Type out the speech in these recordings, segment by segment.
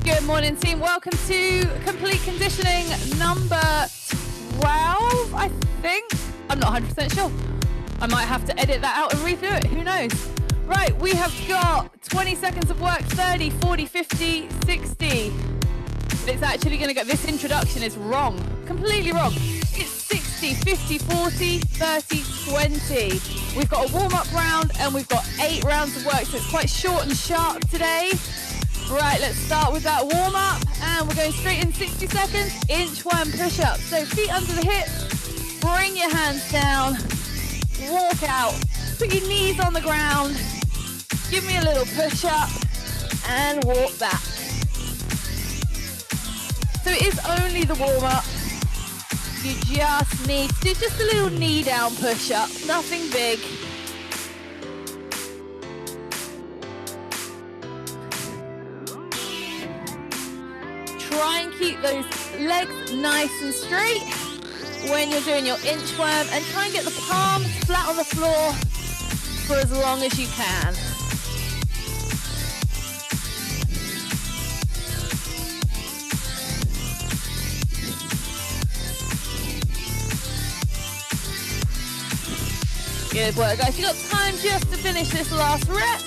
Good morning, team. Welcome to complete conditioning number 12, I think. I'm not 100% sure. I might have to edit that out and redo it. Who knows? Right, we have got 20 seconds of work, 30, 40, 50, 60. It's actually going to go, this introduction is wrong, completely wrong. It's 60, 50, 40, 30, 20. We've got a warm-up round and we've got 8 rounds of work, so it's quite short and sharp today. Right, let's start with that warm-up and we're going straight in 60 seconds, inchworm push-up. So feet under the hips, bring your hands down, walk out, put your knees on the ground, give me a little push-up and walk back. So it is only the warm-up. You just need to do just a little knee down push-up, nothing big. Try and keep those legs nice and straight when you're doing your inchworm, and try and get the palms flat on the floor for as long as you can. Good work, guys. You've got time just to finish this last rep.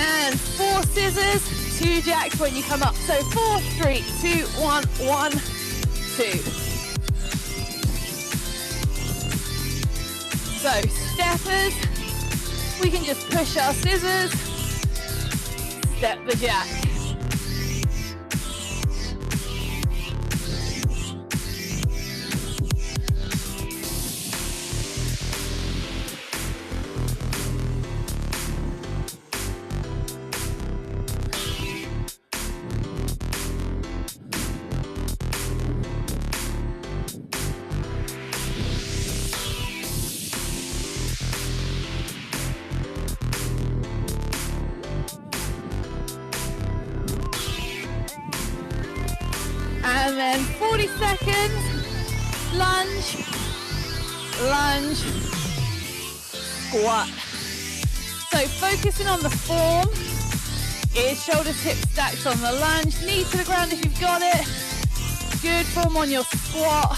And 4 scissors, 2 jacks when you come up. So 4, 3, 2, 1, 1, 2. So steppers, we can just push our scissors, step the jack. And then 40 seconds, lunge, lunge, squat. So focusing on the form, is shoulders, hips stacked on the lunge, knee to the ground if you've got it. Good form on your squat.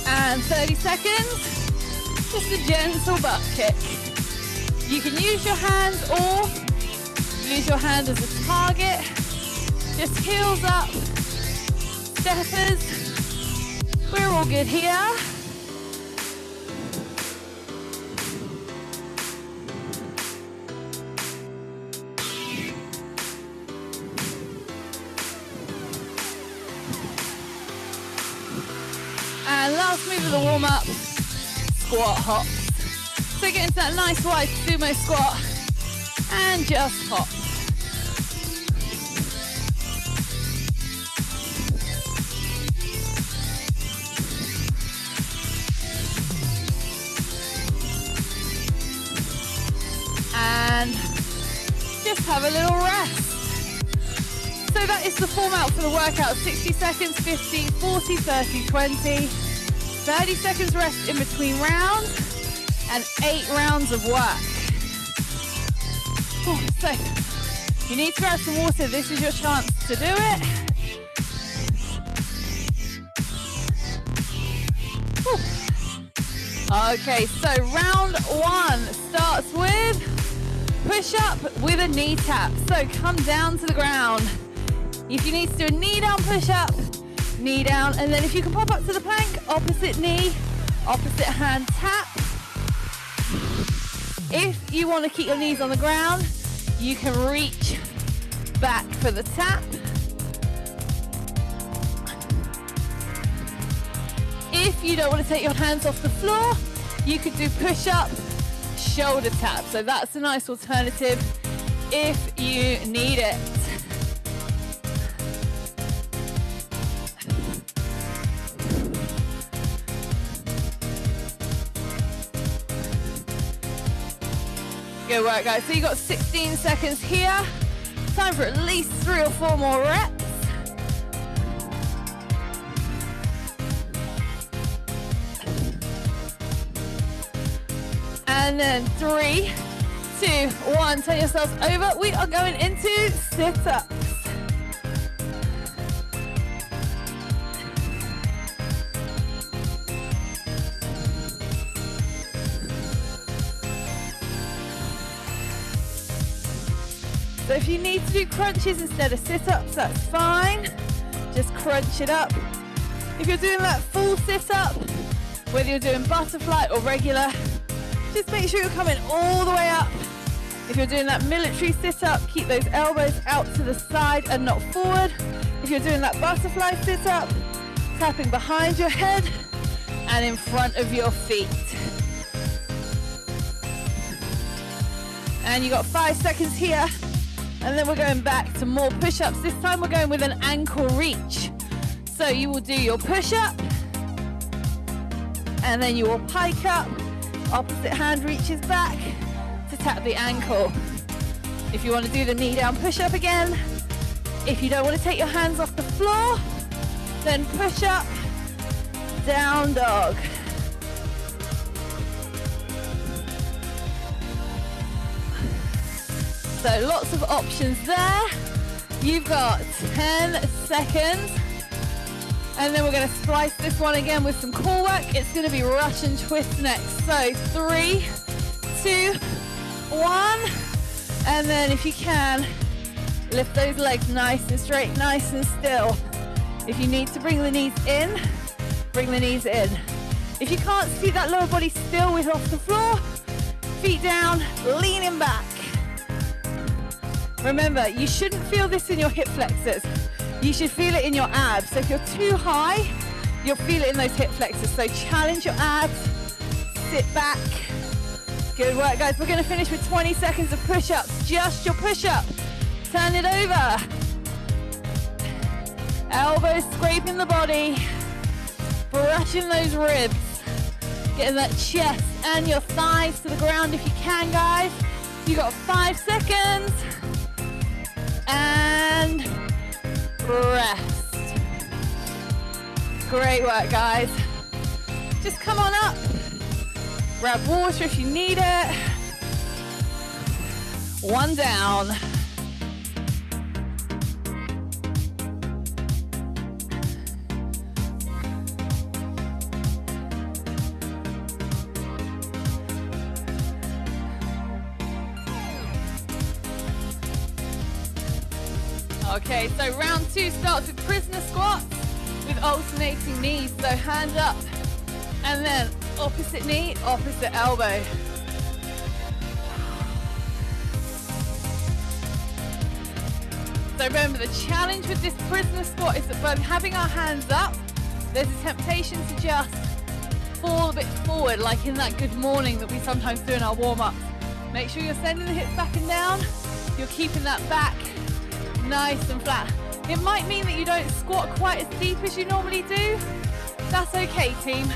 And 30 seconds, just a gentle butt kick. You can use your hands or use your hand as a target. Just heels up, steppers. We're all good here. And last move of the warm-up, squat hops. So get into that nice wide sumo squat and just hop. And just have a little rest. So that is the form out for the workout. 60 seconds, 50, 40, 30, 20. 30 seconds rest in between rounds and 8 rounds of work. So you need to grab some water. This is your chance to do it. Okay, so round 1 starts with push up with a knee tap. So come down to the ground. If you need to do a knee down push up, knee down, and then if you can pop up to the plank, opposite knee, opposite hand tap. If you want to keep your knees on the ground, you can reach back for the tap. If you don't want to take your hands off the floor, you could do push up, shoulder tap. So that's a nice alternative if you need it. Good work, guys. So you got 16 seconds here. Time for at least 3 or 4 more reps. And then 3, 2, 1. Turn yourselves over. We are going into sit-ups. So if you need to do crunches instead of sit-ups, that's fine. Just crunch it up. If you're doing that full sit-up, whether you're doing butterfly or regular, just make sure you're coming all the way up. If you're doing that military sit-up, keep those elbows out to the side and not forward. If you're doing that butterfly sit-up, tapping behind your head and in front of your feet. And you got 5 seconds here. And then we're going back to more push-ups. This time we're going with an ankle reach. So you will do your push-up, and then you will pike up. Opposite hand reaches back to tap the ankle. If you want to do the knee down push-up again, if you don't want to take your hands off the floor, then push-up, down dog. So lots of options there. You've got 10 seconds. And then we're going to splice this one again with some core work. It's going to be Russian twist next. So 3, 2, 1. And then if you can, lift those legs nice and straight, nice and still. If you need to bring the knees in, bring the knees in. If you can't see that lower body still with off the floor, feet down, leaning back. Remember, you shouldn't feel this in your hip flexors. You should feel it in your abs. So if you're too high, you'll feel it in those hip flexors. So challenge your abs, sit back. Good work, guys. We're going to finish with 20 seconds of push-ups. Just your push-up. Turn it over. Elbows scraping the body. Brushing those ribs. Getting that chest and your thighs to the ground if you can, guys. You got 5 seconds. And rest. Great work, guys. Just come on up. Grab water if you need it. 1 down. Okay, so round 2 starts with prisoner squats with alternating knees. So hand up and then opposite knee, opposite elbow. So remember, the challenge with this prisoner squat is that by having our hands up, there's a temptation to just fall a bit forward, like in that good morning that we sometimes do in our warm-ups. Make sure you're sending the hips back and down. You're keeping that back nice and flat. It might mean that you don't squat quite as deep as you normally do. That's okay, team.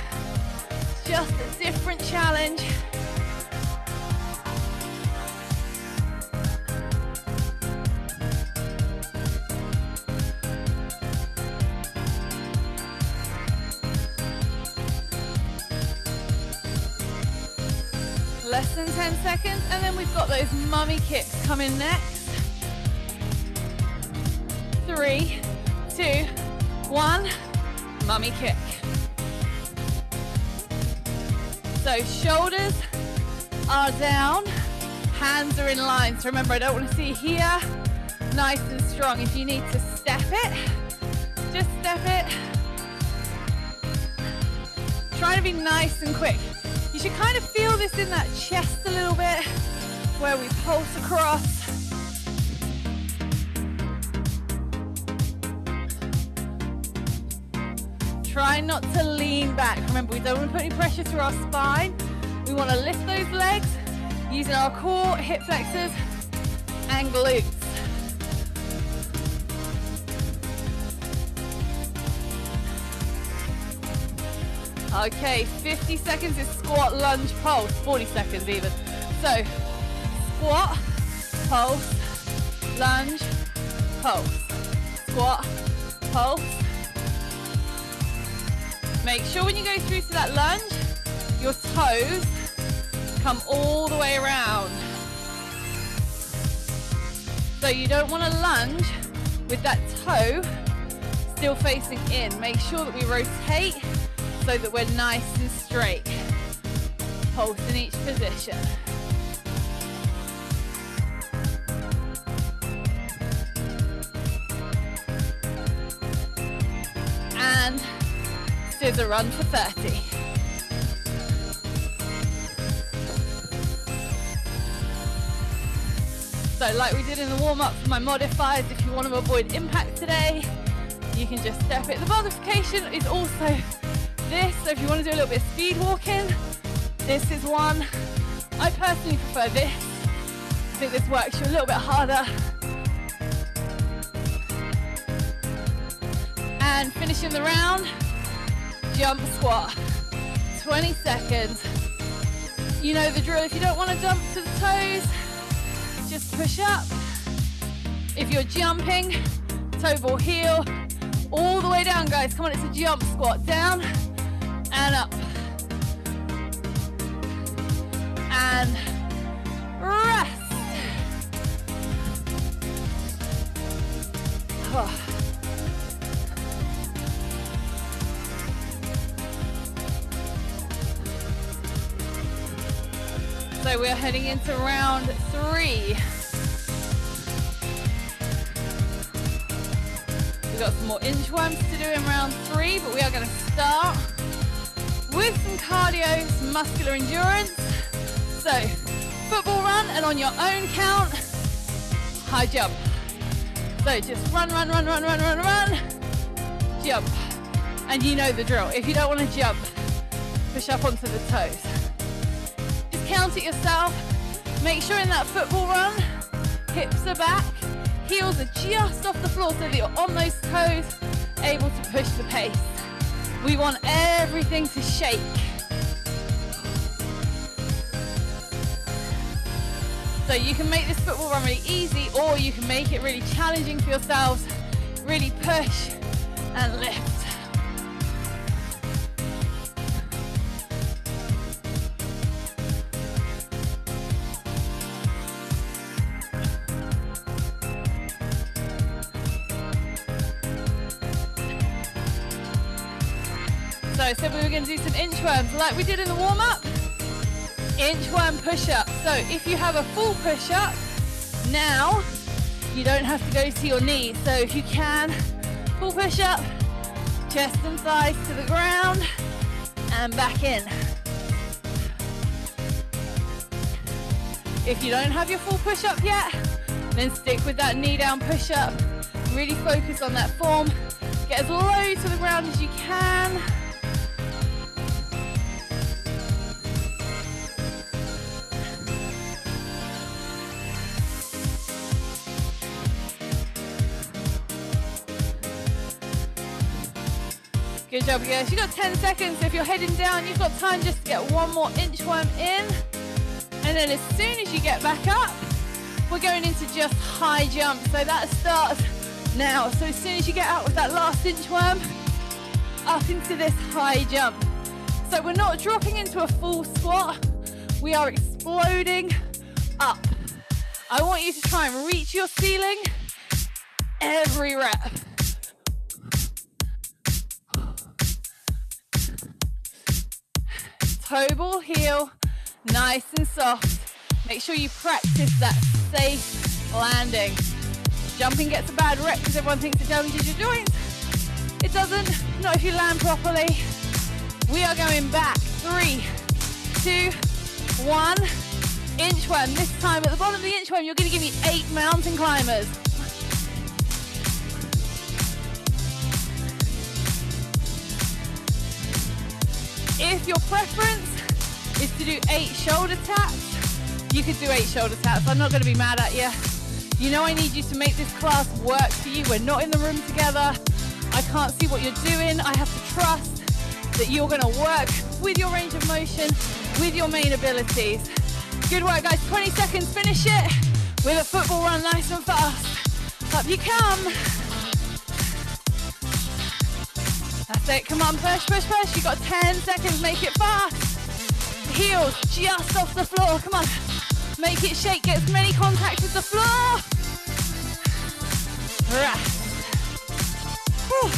It's just a different challenge. Less than 10 seconds, and then we've got those mummy kicks coming next. 3, 2, 1, mummy kick. So shoulders are down, hands are in line. So remember, I don't want to see here. Nice and strong. If you need to step it, just step it. Try to be nice and quick. You should kind of feel this in that chest a little bit, where we pulse across. Try not to lean back. Remember, we don't want to put any pressure through our spine. We want to lift those legs using our core, hip flexors, and glutes. Okay, 50 seconds is squat, lunge, pulse, 40 seconds even. So, squat, pulse, lunge, pulse, squat, pulse. Make sure when you go through to that lunge, your toes come all the way around. So you don't want to lunge with that toe still facing in. Make sure that we rotate so that we're nice and straight. Pulse in each position. And scissor run for 30. So like we did in the warm-up for my modifiers, if you want to avoid impact today, you can just step it. The modification is also this, so if you want to do a little bit of speed walking, this is one. I personally prefer this. I think this works you a little bit harder. And finishing the round, jump squat, 20 seconds. You know the drill. If you don't want to jump to the toes, just push up. If you're jumping, toe ball heel, all the way down, guys. Come on, it's a jump squat. Down and up. And rest. Oh. So we're heading into round 3. We've got some more inchworms to do in round 3, but we are going to start with some cardio, some muscular endurance. So, football run, and on your own count, high jump. So just run, jump. And you know the drill. If you don't want to jump, push up onto the toes. Count it yourself. Make sure in that football run, hips are back, heels are just off the floor so that you're on those toes, able to push the pace. We want everything to shake. So you can make this football run really easy, or you can make it really challenging for yourselves. Really push and lift. So I said we were going to do some inchworms like we did in the warm-up. Inchworm push-up. So if you have a full push-up, now you don't have to go to your knees. So if you can, full push-up, chest and thighs to the ground, and back in. If you don't have your full push-up yet, then stick with that knee down push-up. Really focus on that form. Get as low to the ground as you can. Good job, guys. You've got 10 seconds. If you're heading down, you've got time just to get one more inchworm in. And then as soon as you get back up, we're going into just high jump. So that starts now. So as soon as you get out with that last inchworm, up into this high jump. So we're not dropping into a full squat. We are exploding up. I want you to try and reach your ceiling every rep. Toe ball heel, nice and soft. Make sure you practice that safe landing. Jumping gets a bad rep because everyone thinks it challenges your joints. It doesn't, not if you land properly. We are going back. 3, 2, 1. Inchworm. This time at the bottom of the inchworm, you're going to give me 8 mountain climbers. If your preference is to do 8 shoulder taps, you could do 8 shoulder taps. I'm not going to be mad at you. You know I need you to make this class work for you. We're not in the room together. I can't see what you're doing. I have to trust that you're going to work with your range of motion, with your main abilities. Good work, guys. 20 seconds. Finish it with a football run, nice and fast. Up you come. That's it. Come on, push, push, push. You got 10 seconds. Make it fast. Heels just off the floor. Come on. Make it shake. Get as many contacts with the floor. Rest. Whew.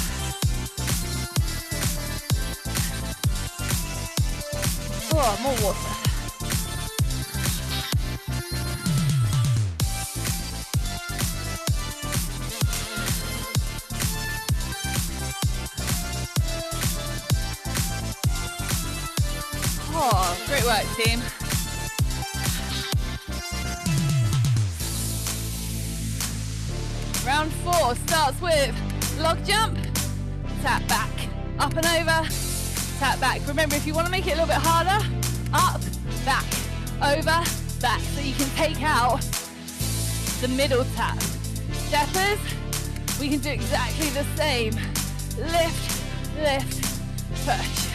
Oh, more water. Oh, great work, team. Round 4 starts with log jump, tap back, up and over, tap back. Remember, if you want to make it a little bit harder, up, back, over, back, so you can take out the middle tap. Steppers, we can do exactly the same. Lift, lift, push.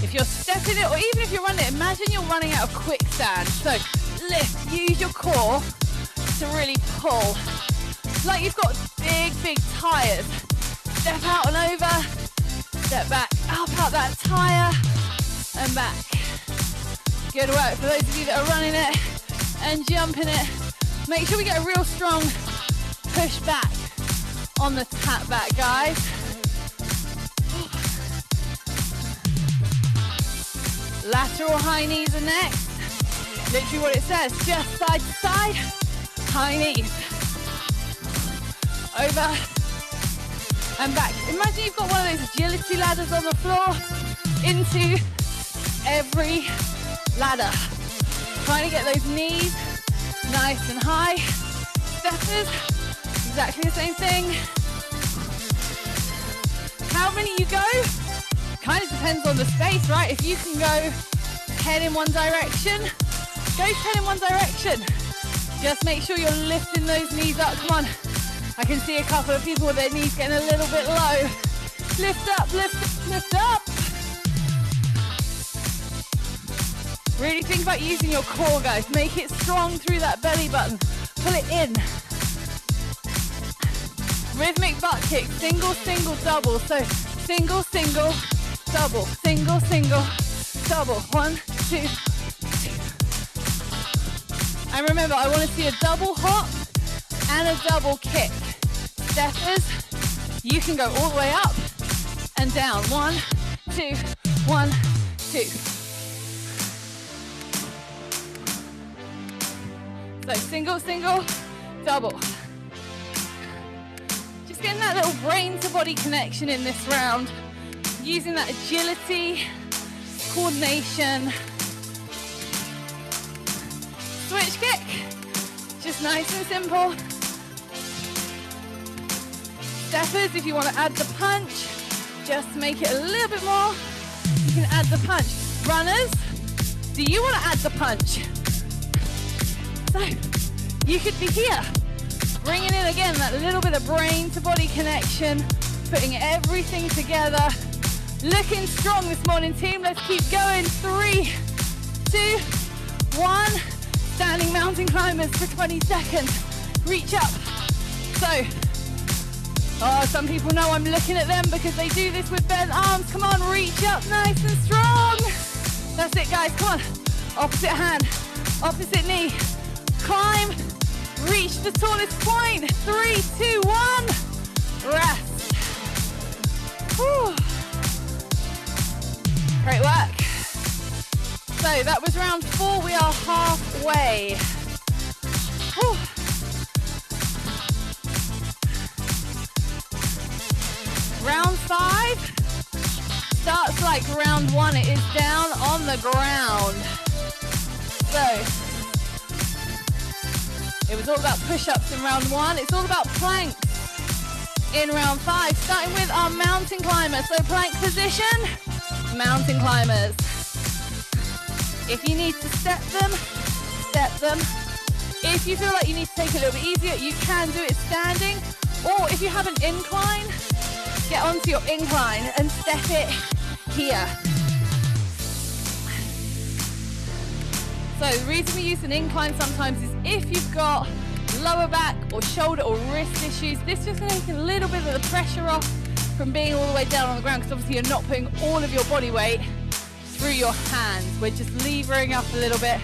If you're stepping it, or even if you're running it, imagine you're running out of quicksand. So lift, use your core to really pull. Like you've got big, big tires. Step out and over, step back, up out that tire, and back. Good work. For those of you that are running it and jumping it, make sure we get a real strong push back on the tap back, guys. Lateral high knees are next. Literally what it says, just side to side, high knees. Over and back. Imagine you've got one of those agility ladders on the floor into every ladder. Trying to get those knees nice and high. Steppers, exactly the same thing. How many you go? Kind of depends on the space, right? If you can go 10 in one direction, go 10 in one direction. Just make sure you're lifting those knees up. Come on. I can see a couple of people with their knees getting a little bit low. Lift up, lift, lift up. Really think about using your core, guys. Make it strong through that belly button. Pull it in. Rhythmic butt kick, single, single, double. So single, single, double, single, single, double. 1, 2, 2. And remember, I want to see a double hop and a double kick. Steppers, you can go all the way up and down. 1, 2, 1, 2. So single, single, double. Just getting that little brain to body connection in this round. Using that agility, coordination. Switch kick, just nice and simple. Steppers, if you want to add the punch, just make it a little bit more, you can add the punch. Runners, do you want to add the punch? So, you could be here, bringing in again that little bit of brain to body connection, putting everything together. Looking strong this morning, team. Let's keep going. 3, 2, 1. Standing mountain climbers for 20 seconds. Reach up. So, some people know I'm looking at them because they do this with bent arms. Come on, reach up nice and strong. That's it, guys. Come on. Opposite hand, opposite knee. Climb, reach the tallest point. 3, 2, 1. Rest. Whew. Great work. So that was round 4. We are halfway. Whew. Round 5 starts like round 1. It is down on the ground. So it was all about push-ups in round 1. It's all about planks in round 5. Starting with our mountain climbers. So plank position, mountain climbers. If you need to step them, step them. If you feel like you need to take it a little bit easier, you can do it standing. Or if you have an incline, get onto your incline and step it here. So the reason we use an incline sometimes is if you've got lower back or shoulder or wrist issues, this is just going to take a little bit of the pressure off from being all the way down on the ground, because obviously you're not putting all of your body weight through your hands. We're just levering up a little bit,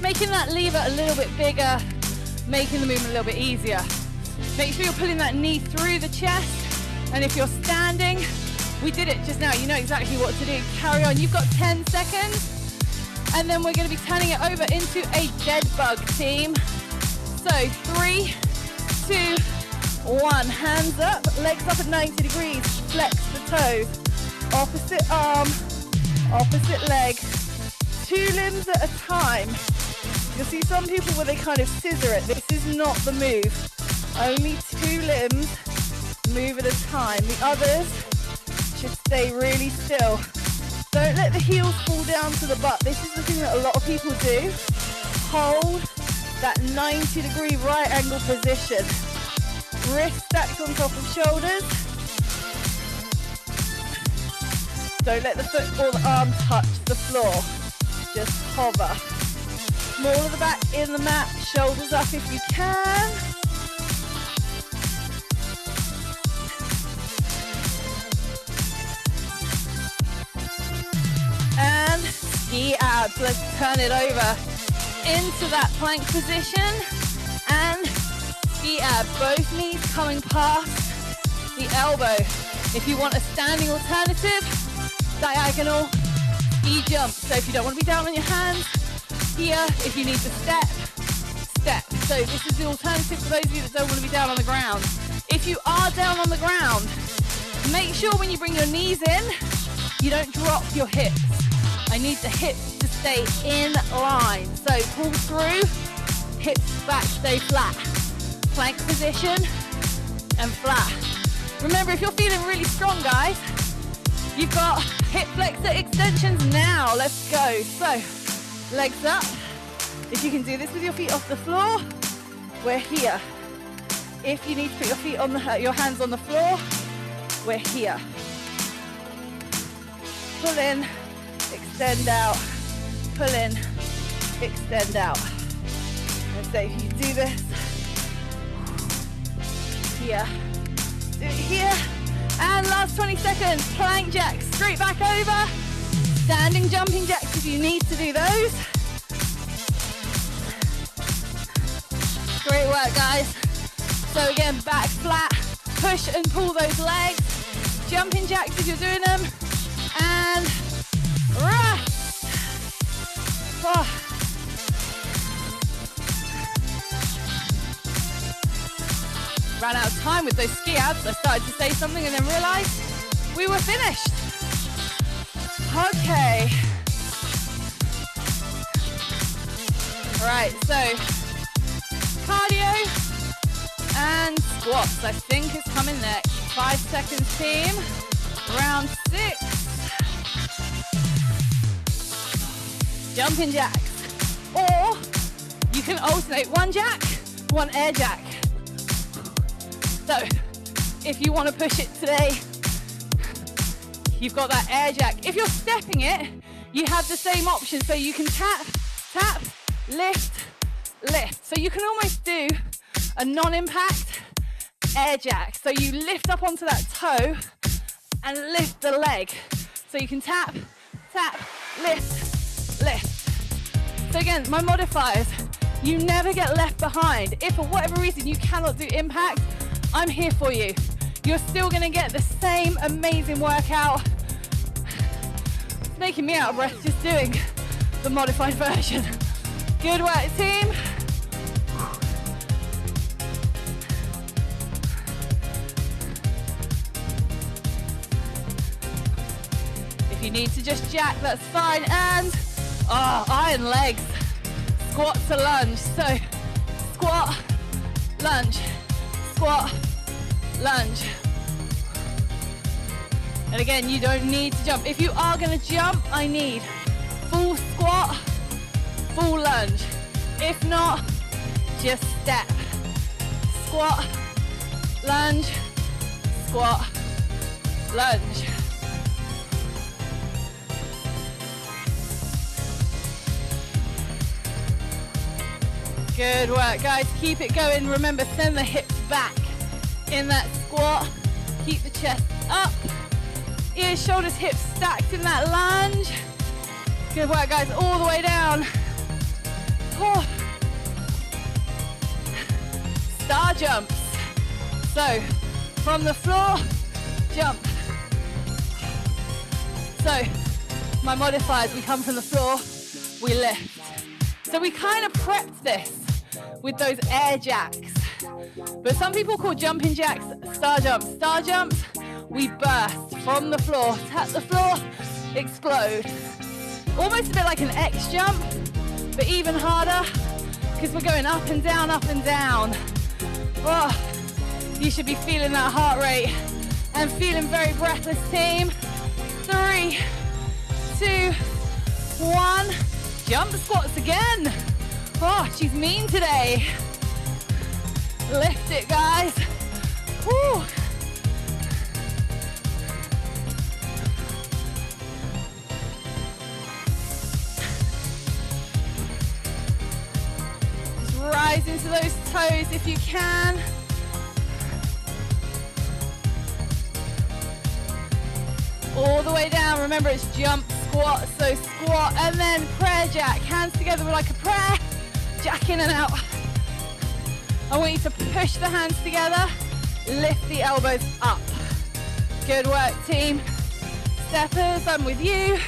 making that lever a little bit bigger, making the movement a little bit easier. Make sure you're pulling that knee through the chest, and if you're standing, we did it just now, you know exactly what to do. Carry on, you've got 10 seconds, and then we're going to be turning it over into a dead bug team. So 3, 2, 1, hands up, legs up at 90 degrees, flex the toes, opposite arm, opposite leg, 2 limbs at a time. You'll see some people where they kind of scissor it. This is not the move. Only 2 limbs, move at a time. The others should stay really still. Don't let the heels fall down to the butt. This is the thing that a lot of people do. Hold that 90-degree right angle position. Wrist stacked on top of shoulders. Don't let the foot or the arm touch the floor. Just hover. Small of the back in the mat, shoulders up if you can. And ski abs. Let's turn it over into that plank position and ski ab. Both knees coming past the elbow. If you want a standing alternative, diagonal ski jump. So if you don't want to be down on your hands, here, if you need to step, step. So this is the alternative for those of you that don't want to be down on the ground. If you are down on the ground, make sure when you bring your knees in, you don't drop your hips. I need the hips to stay in line. So pull through, hips back, stay flat. Plank position and flat. Remember, if you're feeling really strong, guys, you've got hip flexor extensions now. Let's go. So legs up. If you can do this with your feet off the floor, we're here. If you need to put your feet on your hands on the floor, we're here. Pull in, extend out, pull in, extend out. And so if you do this, here, do it here, and last 20 seconds, plank jacks, straight back over, standing jumping jacks if you need to do those. Great work, guys. So again, back flat, push and pull those legs, jumping jacks if you're doing them, and rest. Oh. Ran out of time with those ski abs. I started to say something and then realized we were finished. Okay. All right, so cardio and squats, I think, is coming next. 5 seconds team, round 6. Jumping jacks, or you can alternate 1 jack, 1 air jack. So if you want to push it today, you've got that air jack. If you're stepping it, you have the same option. So you can tap, tap, lift, lift. So you can almost do a non-impact air jack. So you lift up onto that toe and lift the leg. So you can tap, tap, lift, lift. So again, my modifiers, you never get left behind. If for whatever reason you cannot do impact, I'm here for you. You're still gonna get the same amazing workout. It's making me out of breath just doing the modified version. Good work, team. If you need to just jack, that's fine. And iron legs, squat to lunge. So squat, lunge, squat, lunge. And again, you don't need to jump. If you are going to jump, I need full squat, full lunge. If not, just step. Squat, lunge, squat, lunge. Good work, guys. Keep it going. Remember, send the hips back in that squat. Keep the chest up. Ears, shoulders, hips stacked in that lunge. Good work, guys. All the way down. Oh. Star jumps. So, from the floor, jump. So, my modifiers, we come from the floor, we lift. So we kind of prepped this with those air jacks. But some people call jumping jacks star jumps. Star jumps, we burst from the floor, tap the floor, explode. Almost a bit like an X jump, but even harder because we're going up and down, up and down. Oh, you should be feeling that heart rate and feeling very breathless, team. 3, 2, 1. Jump squats again. Oh, she's mean today. Lift it, guys. Woo. Just rise into those toes if you can. All the way down. Remember, it's jump, squat. So squat and then prayer jack. Hands together like a prayer. Jack in and out. I want you to push the hands together. Lift the elbows up. Good work, team. Steppers, I'm with you.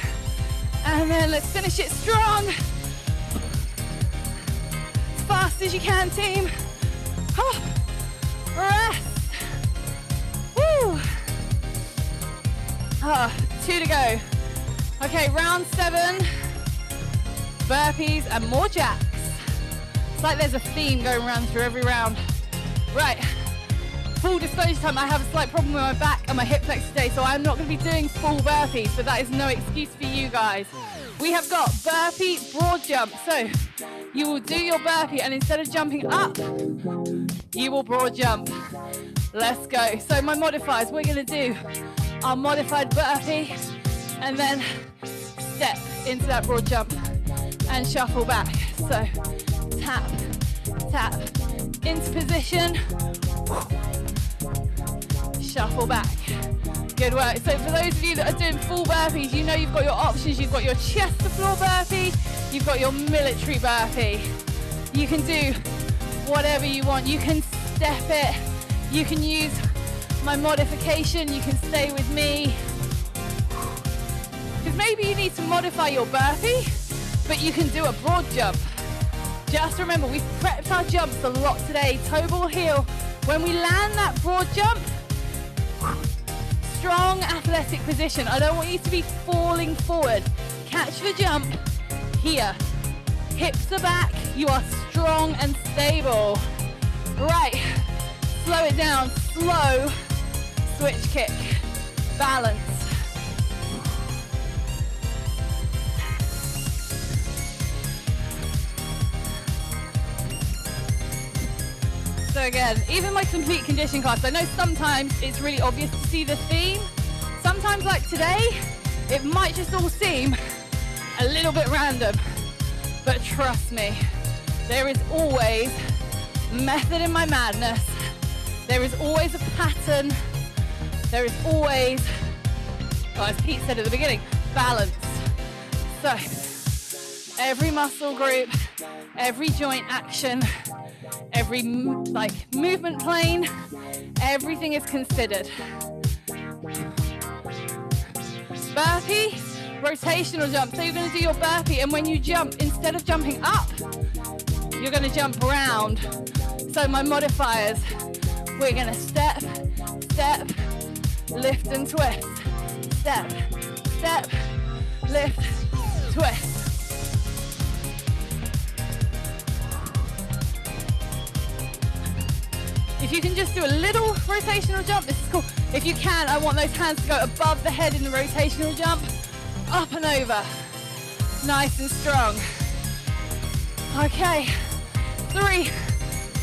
And then let's finish it strong. As fast as you can, team. Oh, rest. Woo. Oh, 2 to go. Okay, round 7. Burpees and more jacks. It's like there's a theme going around through every round. Right, full disclosure time, I have a slight problem with my back and my hip flexor today, so I'm not going to be doing full burpees, but that is no excuse for you guys. We have got burpee broad jump. So you will do your burpee and instead of jumping up, you will broad jump. Let's go. So my modifiers, we're going to do our modified burpee and then step into that broad jump and shuffle back. So tap, tap, into position, shuffle back. Good work. So for those of you that are doing full burpees, you know you've got your options. You've got your chest to floor burpee, you've got your military burpee. You can do whatever you want. You can step it, you can use my modification, you can stay with me. Because maybe you need to modify your burpee, but you can do a broad jump. Just remember, we've prepped our jumps a lot today. Toe ball heel. When we land that broad jump, strong athletic position. I don't want you to be falling forward. Catch the jump here. Hips are back. You are strong and stable. Right. Slow it down. Slow. Switch kick. Balance. So again, even my complete conditioning class, I know sometimes it's really obvious to see the theme. Sometimes like today, it might just all seem a little bit random. But trust me, there is always method in my madness. There is always a pattern. There is always, well, as Pete said at the beginning, balance. So every muscle group, every joint action, every movement plane, everything is considered. Burpee, rotational jump. So you're going to do your burpee, and when you jump, instead of jumping up, you're going to jump around. So my modifiers, we're going to step, step, lift and twist. Step, step, lift, twist. If you can just do a little rotational jump, this is cool. If you can, I want those hands to go above the head in the rotational jump, up and over. Nice and strong. Okay, 3,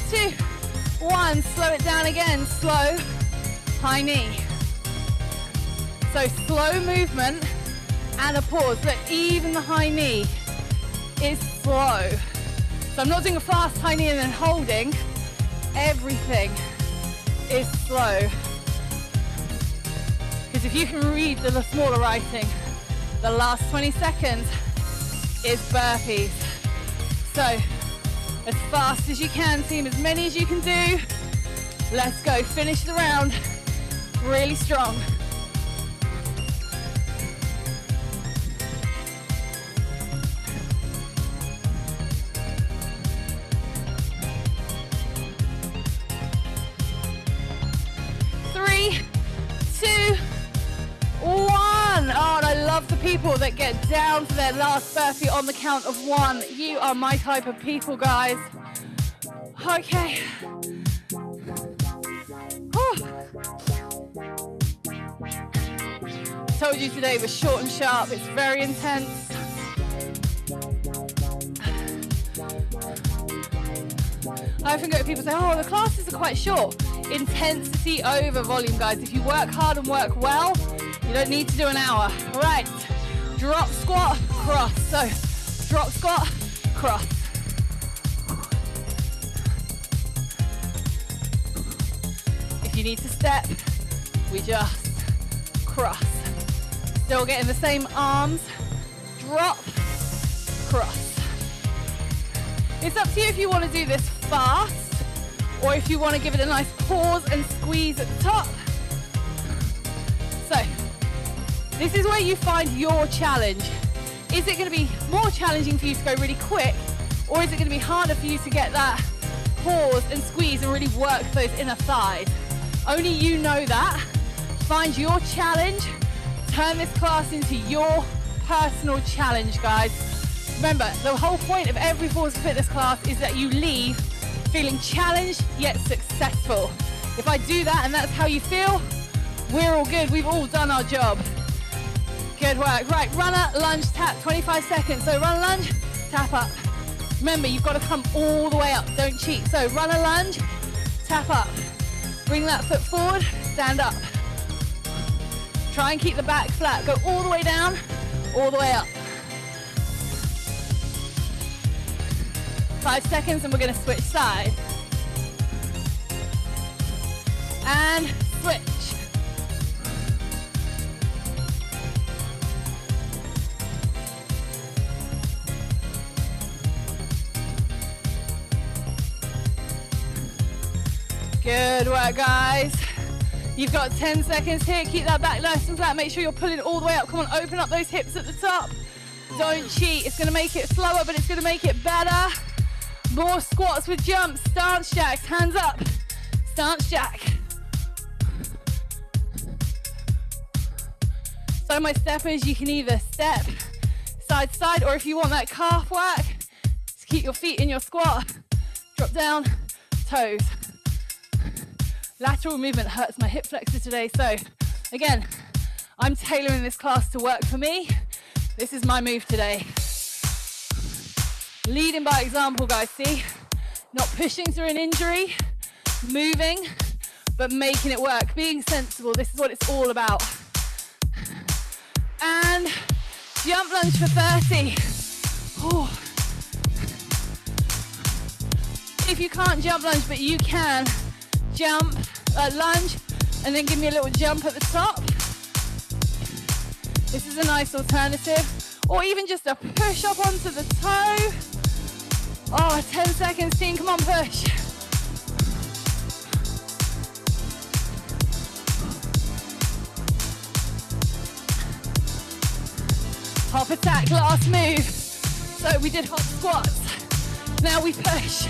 2, 1, slow it down again, slow, high knee. So slow movement and a pause. Look, even the high knee is slow. So I'm not doing a fast high knee and then holding. Everything is slow. Because if you can read the smaller writing, the last 20 seconds is burpees. So as fast as you can, team, as many as you can do. Let's go, finish the round really strong. People that get down for their last burpee on the count of 1. You are my type of people, guys. Okay. Told you today was short and sharp. It's very intense. I often go to people say, oh, the classes are quite short. Intensity over volume, guys. If you work hard and work well, you don't need to do an hour. All right. Drop, squat, cross. So, drop, squat, cross. If you need to step, we just cross. Still getting the same arms. Drop, cross. It's up to you if you want to do this fast or if you want to give it a nice pause and squeeze at the top. So, this is where you find your challenge. Is it going to be more challenging for you to go really quick, or is it going to be harder for you to get that pause and squeeze and really work those inner thighs? Only you know that. Find your challenge. Turn this class into your personal challenge, guys. Remember, the whole point of every Forza Fitness class is that you leave feeling challenged yet successful. If I do that and that's how you feel, we're all good. We've all done our job. Good work. Right, runner, lunge, tap, 25 seconds. So run, lunge, tap up. Remember, you've got to come all the way up. Don't cheat. So runner, lunge, tap up. Bring that foot forward, stand up. Try and keep the back flat. Go all the way down, all the way up. 5 seconds and we're going to switch sides. And switch. Good work, guys. You've got 10 seconds here. Keep that back nice and flat. Make sure you're pulling all the way up. Come on, open up those hips at the top. Don't cheat. It's going to make it slower, but it's going to make it better. More squats with jumps. Stance jacks. Hands up. Stance jack. So my steppers, you can either step side to side, or if you want that calf work, just keep your feet in your squat. Drop down, toes. Lateral movement hurts my hip flexor today, so again, I'm tailoring this class to work for me. This is my move today. Leading by example, guys, see? Not pushing through an injury, moving, but making it work, being sensible. This is what it's all about. And jump lunge for 30. Oh. If you can't jump lunge, but you can jump, lunge, and then give me a little jump at the top. This is a nice alternative. Or even just a push up onto the toe. Oh, 10 seconds, team, come on, push. Hop attack, last move. So we did hop squats. Now we push.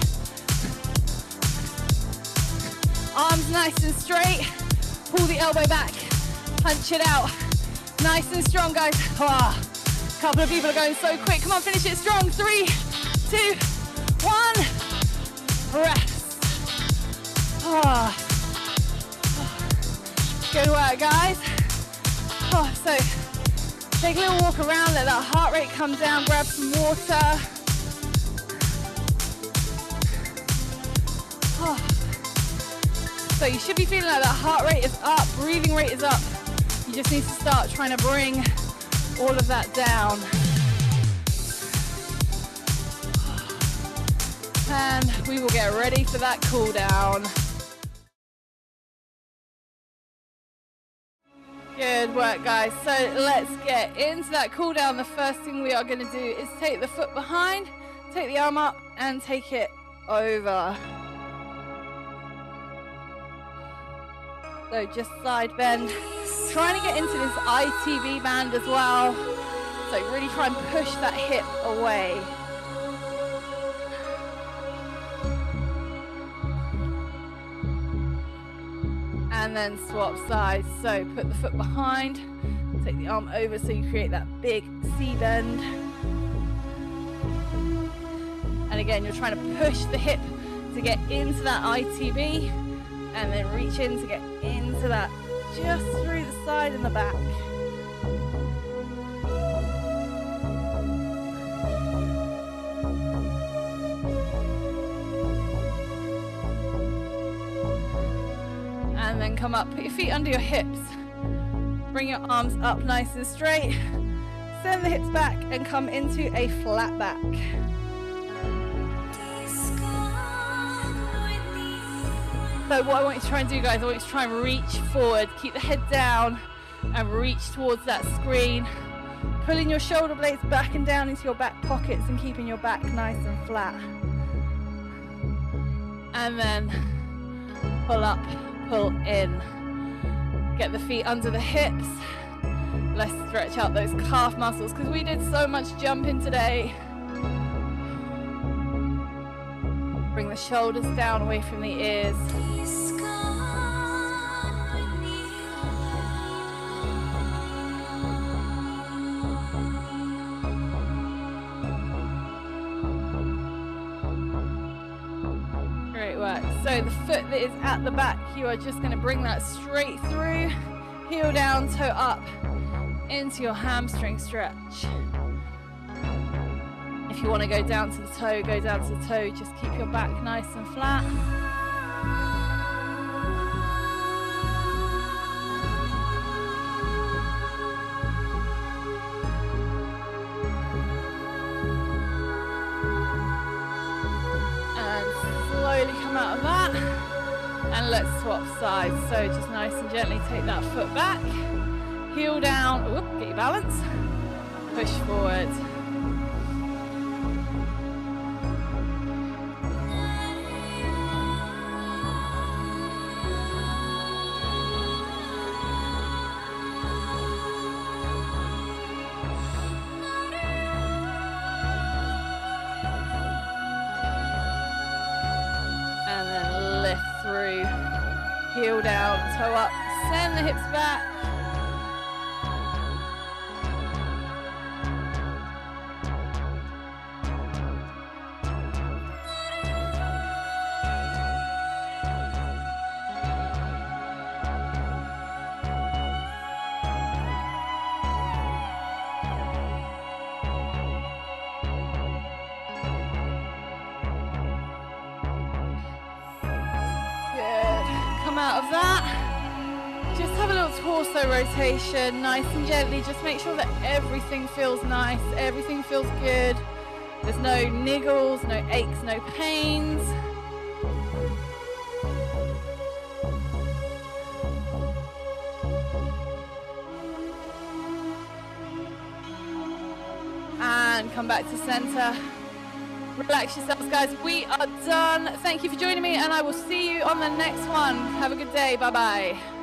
Arms nice and straight. Pull the elbow back. Punch it out. Nice and strong, guys. Oh, a couple of people are going so quick. Come on, finish it strong. 3, 2, 1. Rest. Oh. Good work, guys. Oh, so take a little walk around. Let that heart rate come down. Grab some water. Oh. So you should be feeling like that heart rate is up, breathing rate is up. You just need to start trying to bring all of that down. And we will get ready for that cool down. Good work, guys. So let's get into that cool down. The first thing we are going to do is take the foot behind, take the arm up and take it over. So just side bend. Trying to get into this ITB band as well. So really try and push that hip away. And then swap sides. So put the foot behind, take the arm over so you create that big C bend. And again, you're trying to push the hip to get into that ITB and then reach in to get into that just through the side and the back. And then come up, put your feet under your hips. Bring your arms up nice and straight. Send the hips back and come into a flat back. So what I want you to try and do, guys, I want you to try and reach forward. Keep the head down and reach towards that screen. Pulling your shoulder blades back and down into your back pockets and keeping your back nice and flat. And then pull up, pull in. Get the feet under the hips. Let's stretch out those calf muscles because we did so much jumping today. Bring the shoulders down away from the ears. Great work. So the foot that is at the back, you are just going to bring that straight through, heel down, toe up into your hamstring stretch. If you want to go down to the toe, go down to the toe. Just keep your back nice and flat. And slowly come out of that. And let's swap sides. So just nice and gently take that foot back. Heel down. Whoop, get your balance. Push forward. Heel down, toe up, send the hips back. Out of that, just have a little torso rotation, nice and gently. Just make sure that everything feels nice, everything feels good. There's no niggles, no aches, no pains. And come back to center. Relax yourselves, guys. We are done. Thank you for joining me, and I will see you on the next one. Have a good day. Bye-bye.